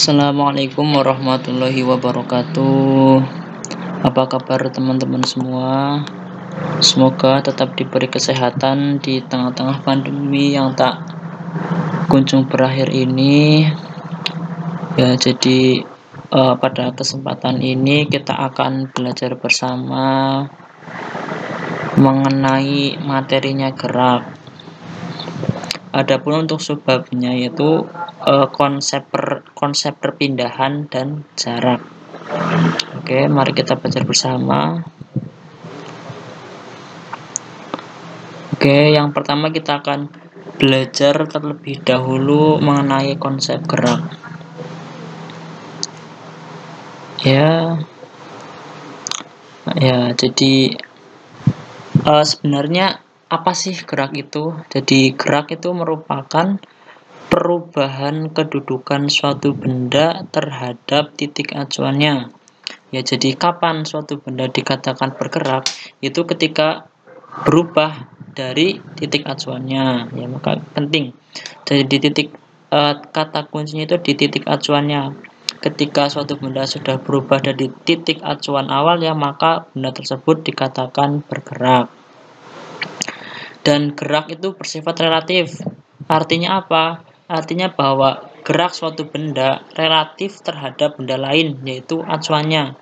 Assalamualaikum warahmatullahi wabarakatuh. Apa kabar teman-teman semua? Semoga tetap diberi kesehatan di tengah-tengah pandemi yang tak kunjung berakhir ini. Ya, jadi pada kesempatan ini kita akan belajar bersama mengenai materinya gerak. Adapun untuk subbabnya yaitu konsep perpindahan dan jarak. Oke, mari kita belajar bersama. Oke, yang pertama kita akan belajar terlebih dahulu mengenai konsep gerak. Jadi sebenarnya apa sih gerak itu? Jadi gerak itu merupakan perubahan kedudukan suatu benda terhadap titik acuannya. Ya, jadi kapan suatu benda dikatakan bergerak? Itu ketika berubah dari titik acuannya. Ya, maka penting. Jadi di titik kata kuncinya itu di titik acuannya. Ketika suatu benda sudah berubah dari titik acuan awal, ya maka benda tersebut dikatakan bergerak. Dan gerak itu bersifat relatif. Artinya apa? Artinya bahwa gerak suatu benda relatif terhadap benda lain, yaitu acuannya.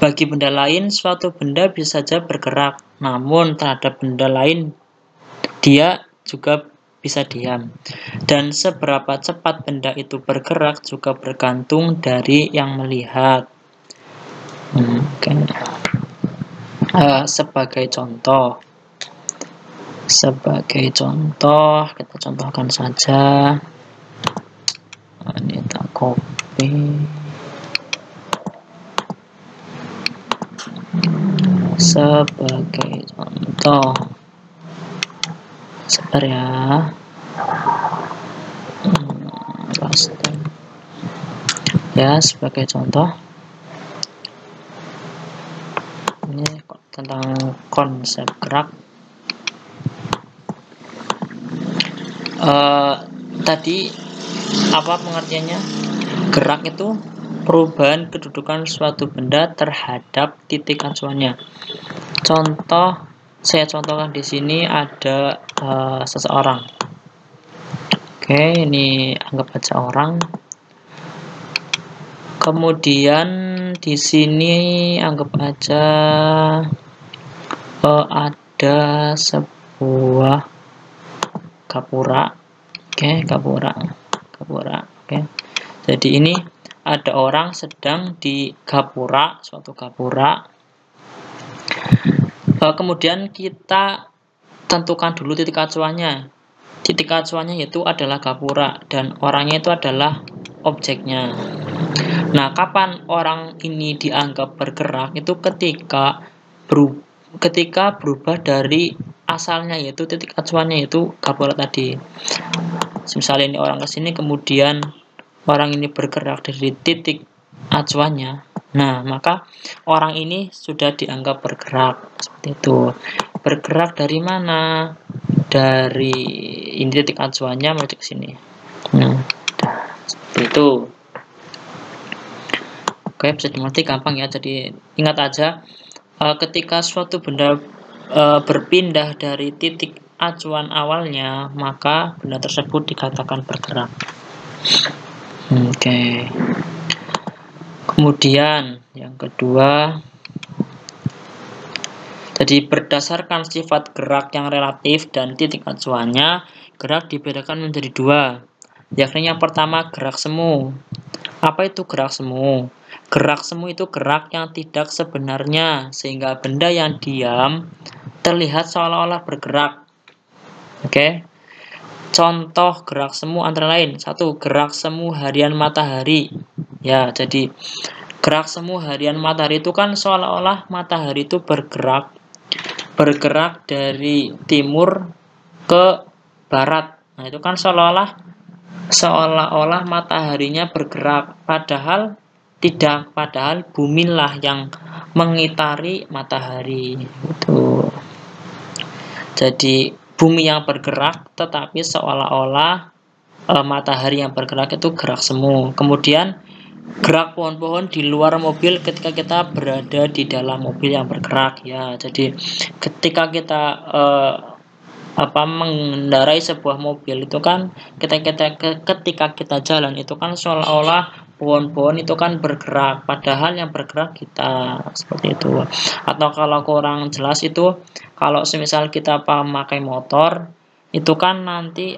Bagi benda lain, suatu benda bisa saja bergerak, namun terhadap benda lain dia juga bisa diam. Dan seberapa cepat benda itu bergerak juga bergantung dari yang melihat. Sebagai contoh, kita contohkan saja. Ini tak copy. Sebagai contoh, sebentar ya. Ya, sebagai contoh, ini tentang konsep gerak. Tadi apa pengertiannya? Gerak itu perubahan kedudukan suatu benda terhadap titik acuannya. Contoh, saya contohkan di sini ada seseorang. Oke, ini anggap aja orang. Kemudian di sini anggap aja ada sebuah gapura. Oke, gapura. Oke. Jadi ini ada orang sedang di gapura, suatu gapura. Kemudian kita tentukan dulu titik acuannya. Titik acuannya itu adalah gapura dan orangnya itu adalah objeknya. Nah, kapan orang ini dianggap bergerak? Itu ketika berubah dari asalnya, yaitu titik acuannya, yaitu gapura tadi. Misalnya ini orang ke sini, kemudian orang ini bergerak dari titik acuannya. Nah, maka orang ini sudah dianggap bergerak. Seperti itu. Bergerak dari mana? Dari ini titik acuannya menuju ke sini. Nah, seperti itu. Oke, bisa dimengerti gampang ya. Jadi ingat aja, ketika suatu benda berpindah dari titik acuan awalnya, maka benda tersebut dikatakan bergerak. Oke. Kemudian yang kedua, jadi berdasarkan sifat gerak yang relatif dan titik acuannya, gerak dibedakan menjadi dua. Yakni yang pertama gerak semu. Apa itu gerak semu? Gerak semu itu gerak yang tidak sebenarnya, sehingga benda yang diam terlihat seolah-olah bergerak. Oke. Contoh gerak semu antara lain, 1. Gerak semu harian matahari. Ya, jadi gerak semu harian matahari itu kan seolah-olah matahari itu bergerak dari timur ke barat. Nah, itu kan seolah-olah mataharinya bergerak, padahal tidak, padahal bumilah yang mengitari matahari. Itu. Jadi bumi yang bergerak, tetapi seolah-olah matahari yang bergerak itu gerak semu. Kemudian gerak pohon-pohon di luar mobil ketika kita berada di dalam mobil yang bergerak ya. Jadi ketika kita mengendarai sebuah mobil itu kan ketika kita jalan itu kan seolah-olah pohon-pohon itu kan bergerak, padahal yang bergerak kita, seperti itu. Atau kalau kurang jelas itu, kalau semisal kita memakai motor itu kan nanti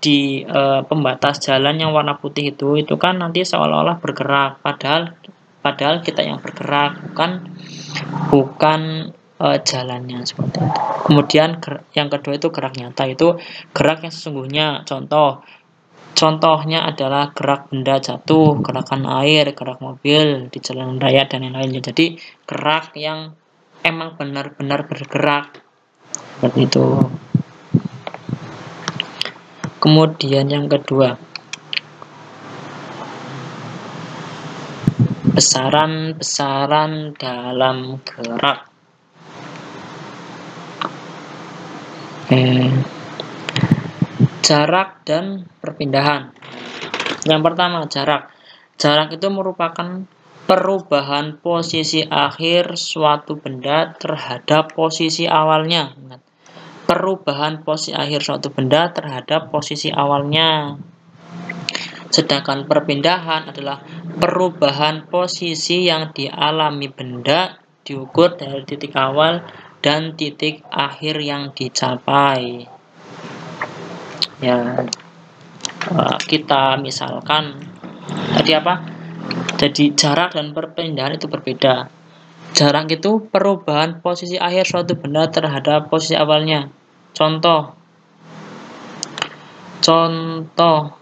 di pembatas jalan yang warna putih itu kan nanti seolah-olah bergerak, padahal kita yang bergerak, bukan jalannya, seperti itu. Kemudian yang kedua itu gerak nyata, itu gerak yang sesungguhnya. Contohnya adalah gerak benda jatuh, gerakan air, gerak mobil di jalan raya, dan lain-lainnya. Jadi gerak yang emang benar-benar bergerak, seperti itu. Kemudian yang kedua, besaran-besaran dalam gerak. Jarak dan perpindahan. Yang pertama, jarak. Jarak itu merupakan perubahan posisi akhir suatu benda terhadap posisi awalnya. Perubahan posisi akhir suatu benda terhadap posisi awalnya. Sedangkan perpindahan adalah perubahan posisi yang dialami benda diukur dari titik awal dan titik akhir yang dicapai. Ya, kita misalkan tadi jadi jarak dan perpindahan itu berbeda. Jarak itu perubahan posisi akhir suatu benda terhadap posisi awalnya. Contoh contoh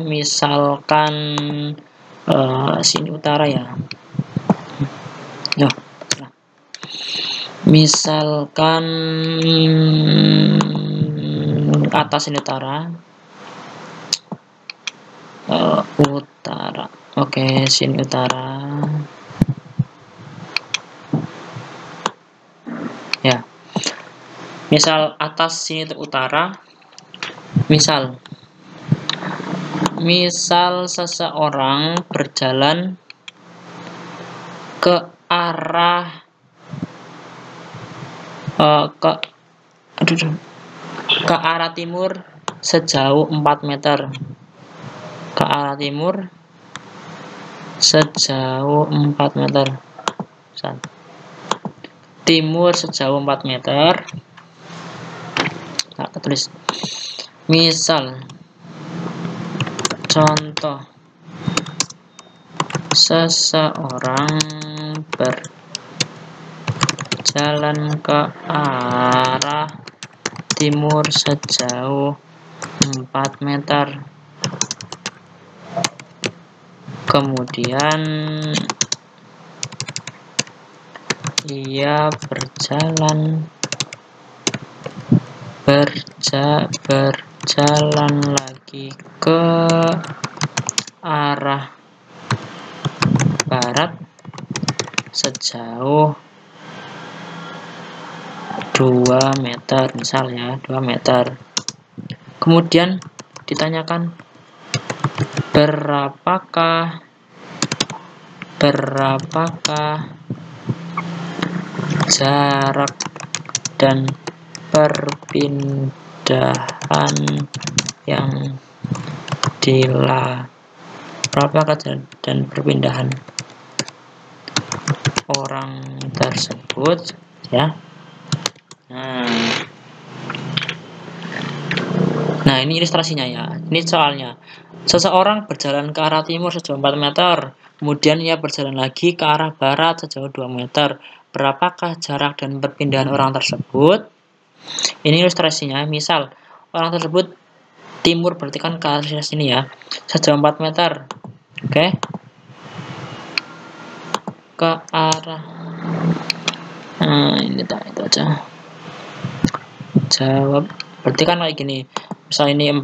misalkan sini utara ya. Misalkan atas ini utara, utara. Oke, sini utara. Ya. Misal atas sini utara. Misal seseorang berjalan ke arah ke arah timur sejauh 4 meter. Ke arah timur sejauh 4 meter. Timur sejauh 4 meter. Nah, kita tulis. Misal contoh, seseorang berjalan ke arah timur sejauh 4 meter. Kemudian ia berjalan lagi ke arah barat sejauh 2 meter, misalnya 2 meter. Kemudian ditanyakan berapakah jarak dan perpindahan yang dan perpindahan orang tersebut ya. Nah, ini ilustrasinya ya. Ini soalnya. Seseorang berjalan ke arah timur sejauh 4 meter, kemudian ia berjalan lagi ke arah barat sejauh 2 meter. Berapakah jarak dan perpindahan orang tersebut? Ini ilustrasinya. Misal, orang tersebut timur berarti kan ke arah sini ya, sejauh 4 meter. Oke. Ke arah ini itu aja. Jawab. Berarti kan kayak gini. Misal ini 4